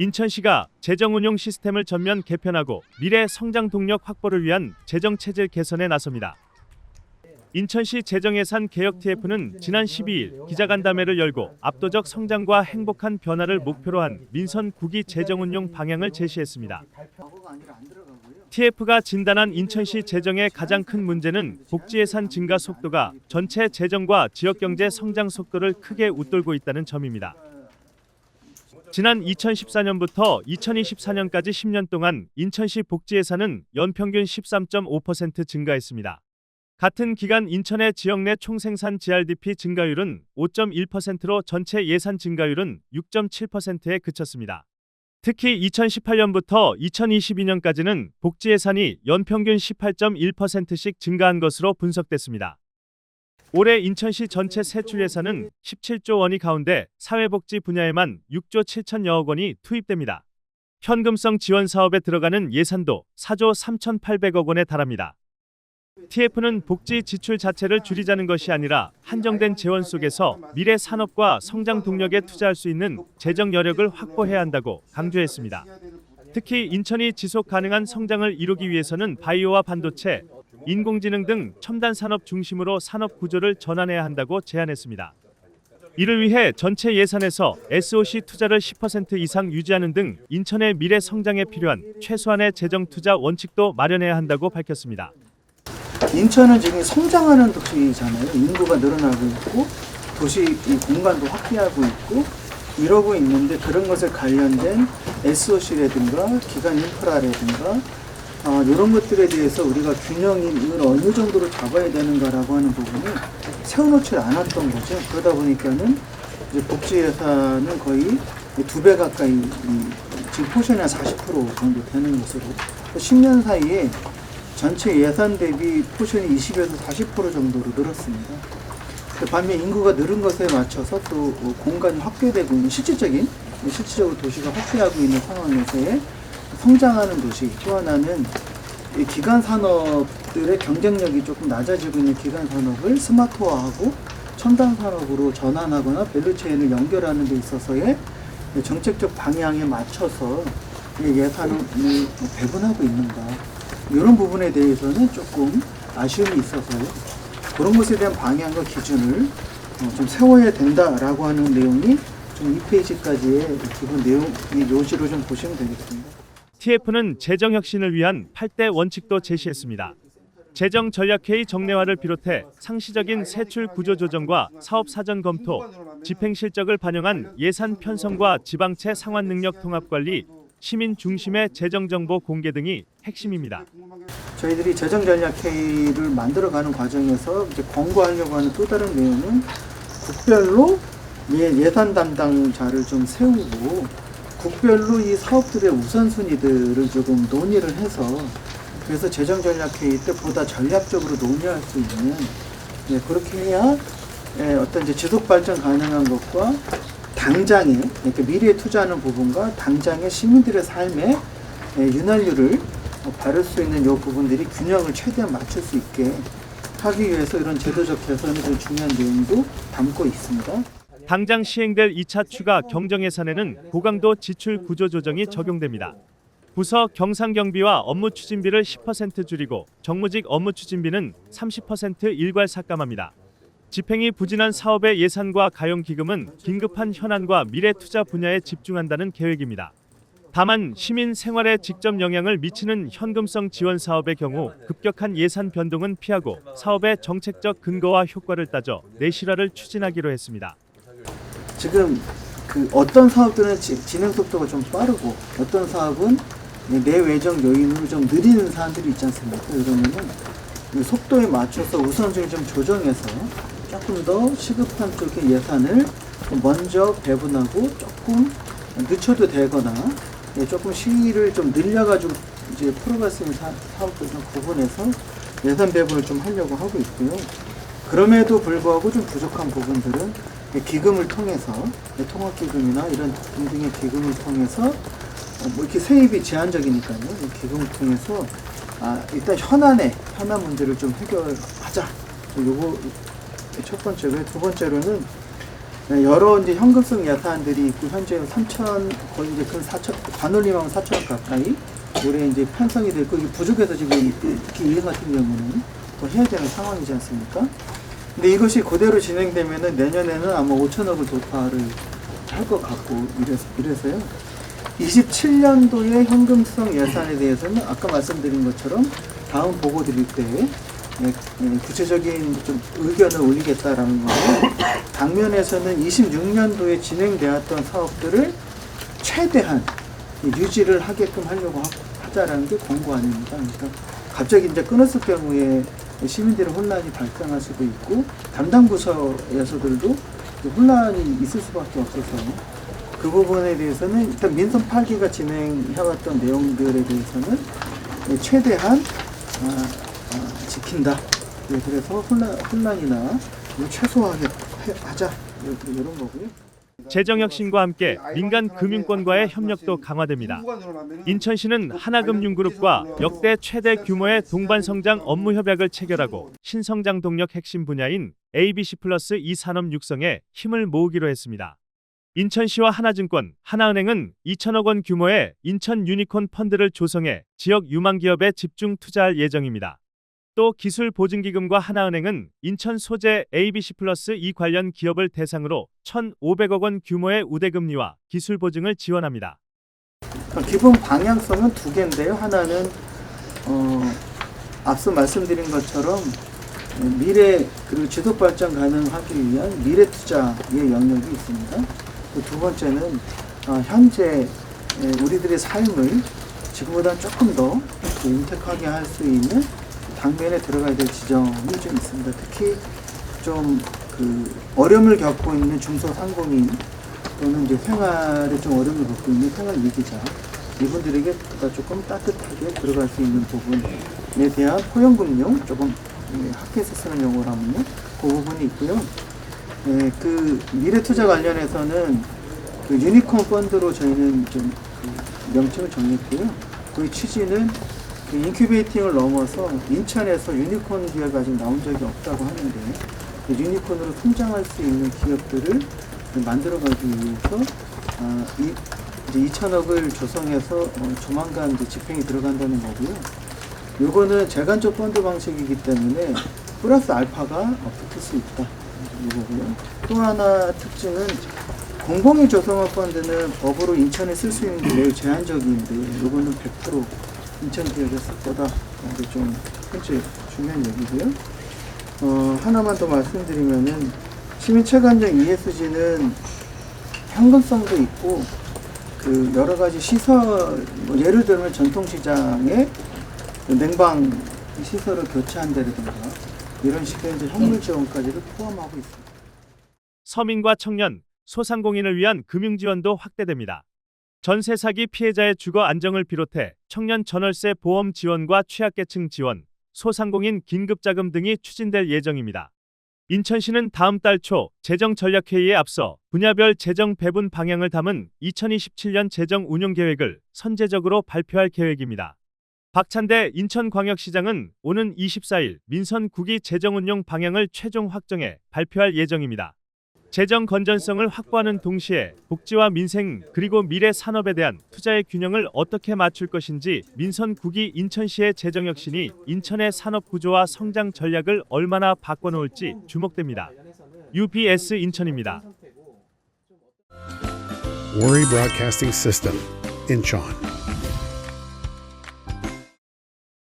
인천시가 재정운용 시스템을 전면 개편하고 미래 성장 동력 확보를 위한 재정체질 개선에 나섭니다. 인천시 재정예산 개혁 TF는 지난 12일 기자간담회를 열고 압도적 성장과 행복한 변화를 목표로 한 민선 9기 재정운용 방향을 제시했습니다. TF가 진단한 인천시 재정의 가장 큰 문제는 복지예산 증가 속도가 전체 재정과 지역경제 성장 속도를 크게 웃돌고 있다는 점입니다. 지난 2014년부터 2024년까지 10년 동안 인천시 복지예산은 연평균 13.5% 증가했습니다. 같은 기간 인천의 지역 내 총생산 GRDP 증가율은 5.1%로 전체 예산 증가율은 6.7%에 그쳤습니다. 특히 2018년부터 2022년까지는 복지 예산이 연평균 18.1%씩 증가한 것으로 분석됐습니다. 올해 인천시 전체 세출 예산은 17조 원이 가운데 사회복지 분야에만 6조 7천여억 원이 투입됩니다. 현금성 지원 사업에 들어가는 예산도 4조 3,800억 원에 달합니다. TF는 복지 지출 자체를 줄이자는 것이 아니라 한정된 재원 속에서 미래 산업과 성장 동력에 투자할 수 있는 재정 여력을 확보해야 한다고 강조했습니다. 특히 인천이 지속 가능한 성장을 이루기 위해서는 바이오와 반도체, 인공지능 등 첨단 산업 중심으로 산업 구조를 전환해야 한다고 제안했습니다. 이를 위해 전체 예산에서 SOC 투자를 10% 이상 유지하는 등 인천의 미래 성장에 필요한 최소한의 재정 투자 원칙도 마련해야 한다고 밝혔습니다. 인천은 지금 성장하는 도시잖아요. 인구가 늘어나고 있고 도시 공간도 확대하고 있고 이러고 있는데 그런 것에 관련된 SOC라든가 기간 인프라라든가 이런 것들에 대해서 우리가 균형을 어느 정도로 잡아야 되는가라고 하는 부분이 세워놓지 않았던 거죠. 그러다 보니까는 이제 복지 예산은 거의 2배 가까이 지금 포션이 한 40% 정도 되는 것으로 10년 사이에 전체 예산 대비 포션이 20에서 40% 정도로 늘었습니다. 반면 인구가 늘은 것에 맞춰서 또 공간이 확대되고 있는 실질적으로 도시가 확대하고 있는 상황에서의 성장하는 도시, 또 하나는 이 기간 산업들의 경쟁력이 조금 낮아지고 있는 기간 산업을 스마트화하고 첨단 산업으로 전환하거나 밸류체인을 연결하는 데 있어서의 정책적 방향에 맞춰서 예산을 배분하고 있는가. 이런 부분에 대해서는 조금 아쉬움이 있어서요. 그런 것에 대한 방향과 기준을 좀 세워야 된다라고 하는 내용이 좀 2페이지까지의 기본 내용의 요지로 좀 보시면 되겠습니다. TF는 재정 혁신을 위한 8대 원칙도 제시했습니다. 재정 전략회의 정례화를 비롯해 상시적인 세출 구조 조정과 사업 사전 검토, 집행 실적을 반영한 예산 편성과 지방채 상환 능력 통합 관리, 시민 중심의 재정 정보 공개 등이 핵심입니다. 저희들이 재정 전략회의를 만들어가는 과정에서 이제 권고하려고 하는 또 다른 내용은 국별로 예산 담당자를 좀 세우고 국별로 이 사업들의 우선순위들을 조금 논의를 해서 그래서 재정 전략회의 때 보다 전략적으로 논의할 수 있는 그렇게 해야 어떤 이제 지속 발전 가능한 것과 당장에 그러니까 미래에 투자하는 부분과 당장의 시민들의 삶에 윤활유를 바를 수 있는 이 부분들이 균형을 최대한 맞출 수 있게 하기 위해서 이런 제도적 개선이 좀 중요한 내용도 담고 있습니다. 당장 시행될 2차 추가 경정 예산에는 고강도 지출 구조 조정이 적용됩니다. 부서 경상경비와 업무 추진비를 10% 줄이고 정무직 업무 추진비는 30% 일괄 삭감합니다. 집행이 부진한 사업의 예산과 가용기금은 긴급한 현안과 미래 투자 분야에 집중한다는 계획입니다. 다만 시민 생활에 직접 영향을 미치는 현금성 지원 사업의 경우 급격한 예산 변동은 피하고 사업의 정책적 근거와 효과를 따져 내실화를 추진하기로 했습니다. 지금 어떤 사업들은 진행 속도가 좀 빠르고 어떤 사업은 내외적 요인으로 좀 느리는 사람들이 있지 않습니까? 그러면은 속도에 맞춰서 우선순위 좀 조정해서 조금 더 시급한 쪽의 예산을 먼저 배분하고 조금 늦춰도 되거나 조금 시기를 좀 늘려가지고 이제 풀어갈 수 있는 사업들 좀 구분해서 예산 배분을 좀 하려고 하고 있고요. 그럼에도 불구하고 좀 부족한 부분들은 기금을 통해서 통합기금이나 이런 등등의 기금을 통해서 뭐 이렇게 세입이 제한적이니까요. 기금을 통해서 일단 현안 문제를 좀 해결하자. 요거 첫 번째고요. 두 번째로는 여러 이제 현금성 예산들이 있고 현재 거의 이제 근 4천, 반올림하면 4천억 가까이 올해 이제 편성이 됐고, 이게 부족해서 지금 특히 이행 같은 경우는 더 해야 되는 상황이지 않습니까? 근데 이것이 그대로 진행되면은 내년에는 아마 5천억을 돌파를 할 것 같고 이래서요. 27년도의 현금성 예산에 대해서는 아까 말씀드린 것처럼 다음 보고 드릴 때 구체적인 좀 의견을 올리겠다라는 거고, 당면에서는 26년도에 진행되었던 사업들을 최대한 유지를 하게끔 하려고 하자라는 게 권고 아닙니다. 그러니까 갑자기 이제 끊었을 경우에 시민들의 혼란이 발생할 수도 있고, 담당 부서에서들도 혼란이 있을 수밖에 없어서 그 부분에 대해서는 일단 민선 8기가 진행해왔던 내용들에 대해서는 최대한 지킨다. 그래서 혼란이나 최소화하게 하자. 이런 거고요. 재정혁신과 함께 민간 금융권과의 협력도 강화됩니다. 인천시는 하나금융그룹과 역대 최대 규모의 동반성장 업무 협약을 체결하고 신성장 동력 핵심 분야인 ABC 플러스 2 산업 육성에 힘을 모으기로 했습니다. 인천시와 하나증권, 하나은행은 2천억 원 규모의 인천 유니콘 펀드를 조성해 지역 유망 기업에 집중 투자할 예정입니다. 또 기술보증기금과 하나은행은 인천 소재 ABC 플러스 2 관련 기업을 대상으로 1,500억 원 규모의 우대금리와 기술보증을 지원합니다. 기본 방향성은 두 개인데요. 하나는 앞서 말씀드린 것처럼 미래 그리고 지속 발전 가능하기 위한 미래 투자의 영역이 있습니다. 두 번째는 현재 우리들의 삶을 지금보다 조금 더 윤택하게 할 수 있는 당면에 들어가야 될 지점이 좀 있습니다. 특히 좀 어려움을 겪고 있는 중소상공인 또는 이제 생활에 좀 어려움을 겪고 있는 생활 위기자, 이분들에게 조금 따뜻하게 들어갈 수 있는 부분에 대한 포용금융, 조금 학교에서 쓰는 용어로 하면요, 그 부분이 있고요. 그 미래 투자 관련해서는 그 유니콘 펀드로 저희는 좀 명칭을 정했고요. 그 취지는 그 인큐베이팅을 넘어서 인천에서 유니콘 기업이 아직 나온 적이 없다고 하는데, 그 유니콘으로 성장할 수 있는 기업들을 만들어가기 위해서 이제 2천억을 조성해서 조만간 이제 집행이 들어간다는 거고요. 요거는 재간적 펀드 방식이기 때문에 플러스 알파가 붙을 수 있다. 이거고요. 또 하나 특징은 공공이 조성한 펀드는 법으로 인천에 쓸 수 있는 게 매우 제한적인데, 요거는 100% 인천 지역에 쓸 거다. 이게 좀 현재 중요한 얘기고요. 하나만 더 말씀드리면은 시민 체감적 ESG는 현금성도 있고 그 여러 가지 시설, 예를 들면 전통시장에 냉방 시설을 교체한다든가 이런 식의 이제 현물 지원까지를 포함하고 있습니다. 서민과 청년, 소상공인을 위한 금융 지원도 확대됩니다. 전세 사기 피해자의 주거 안정을 비롯해 청년 전월세 보험 지원과 취약계층 지원, 소상공인 긴급자금 등이 추진될 예정입니다. 인천시는 다음 달 초 재정전략회의에 앞서 분야별 재정 배분 방향을 담은 2027년 재정 운용 계획을 선제적으로 발표할 계획입니다. 박찬대 인천광역시장은 오는 24일 민선 9기 재정운용 방향을 최종 확정해 발표할 예정입니다. 재정 건전성을 확보하는 동시에 복지와 민생 그리고 미래 산업에 대한 투자의 균형을 어떻게 맞출 것인지 민선 9기 인천시의 재정혁신이 인천의 산업 구조와 성장 전략을 얼마나 바꿔놓을지 주목됩니다. UBS 인천입니다. Worry Broadcasting System, Incheon.